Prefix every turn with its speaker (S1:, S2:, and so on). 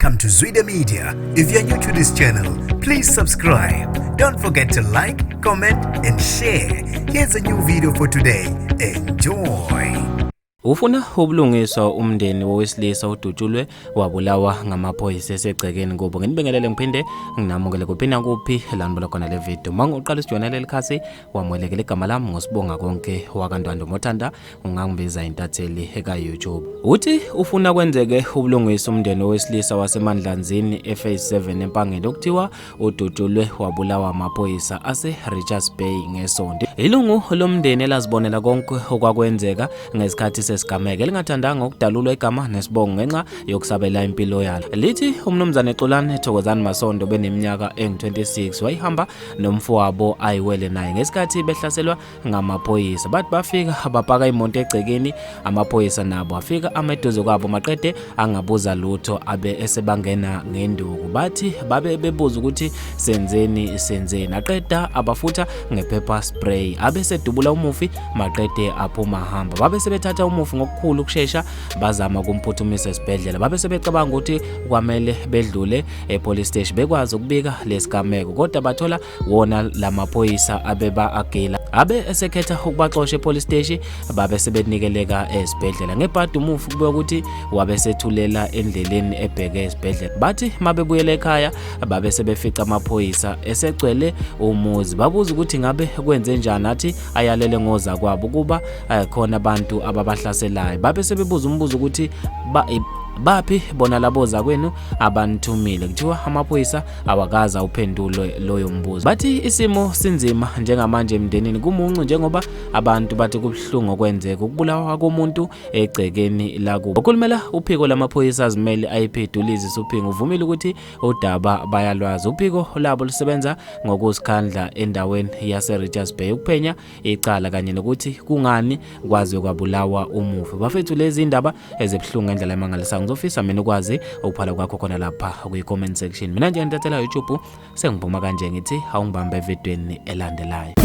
S1: Welcome to Zwida Media. If you're new to this channel, please subscribe. Don't forget to like, comment, and share. Here's a new video for today. Enjoy.
S2: Ufuna ubulungiswa umndeni wowesilisa udutshulwe wabulawa ngamaphoyisa esegcekeni kubo. Nginibingelele ngiphinde nginamukele kuphina kuphi lana khona le video. Mangiqala isijonela lelikhasi wamwelekele igama lami ngosibonga konke wakandwando mothanda ungangibiza intatheli eka YouTube. Uthi ufuna kwenzeke ubulungiswa umndeni wowesilisa wasemandlanzini ephase 7 empangeni okuthiwa udutshulwe wabulawa amaphoyisa ase Richards Bay ngesonto. Ilungu lomndeni elazibonela konke okwakwenzeka ngesikhathi sesigameke lingathandanga ukudalulwa igama nesibongo ngenxa yokusabela impilo yalo. Lithi umnumzane Xolani Thokozani Masondo beneminyaka engu-26 wayihamba nomfowabo ayiwele naye ngesikhathi behlaselwa ngamaphoyisa. Bathi bafika bapaka imoto egcekeni, amaphoyisa nabo afika ameduze kwabo maqede angabuza lutho abe esebangena ngenduku. Bathi babe bebuza ukuthi senzeni aqeda abafutha ngepepper spray abe sedubula umufi maqede aphuma hamba. Babe sebethatha umufi ngokukhulu ukusheshsha bazama ukumphuthumisa esibhedlela. Babe sebecabanga ukuthi kwamele bedlule epolice station bekwazi ukubika lesigameko, kodwa bathola wona lamaphoyisa abeba agila abe esekhetha ukubaxosha epolice station. Babe sebenikeleka esibhedlela ngebhadi umufi kube ukuthi wabe sethulela endleleni ebheke esibhedlela. Bathi mabebuyela ekhaya babe sebefica amaphoyisa esegcwele umuzi. Babuza ukuthi ngabe kwenze njani, athi ayalele ngoza kwabo kuba khona abantu ababahlaselayo. Babe sebebuza umbuzo ukuthi baphi bona laboza kwenu abanithumile. Kuthiwa amaphoyisa awakaza uphendulo loyo mbuzo. Bathi isimo sinzima njengamanje emndenini kumuncu njengoba abantu bathi kubuhlungu okwenzeka ukubulawa komuntu egcekeni lakubo. Okhulumela uphiko lamaphoyisa azimele ayiphedulizi suphinga uvumile ukuthi udaba bayalwazi. Uphiko labo lusebenza ngokusikhandla endaweni yase Richards Bay ukuphenya icala kanye nokuthi kungani kwazi kwabulawa umufi. Bafethu lezi indaba ezibhlungu ngendlela emangalisayo. Ngizofisa mina ukwazi ukuphala kwakho khona lapha kwi-comment section. Mina nje ngintathela YouTube sengiphuma kanje ngithi awungibambe evidweni elandelayo.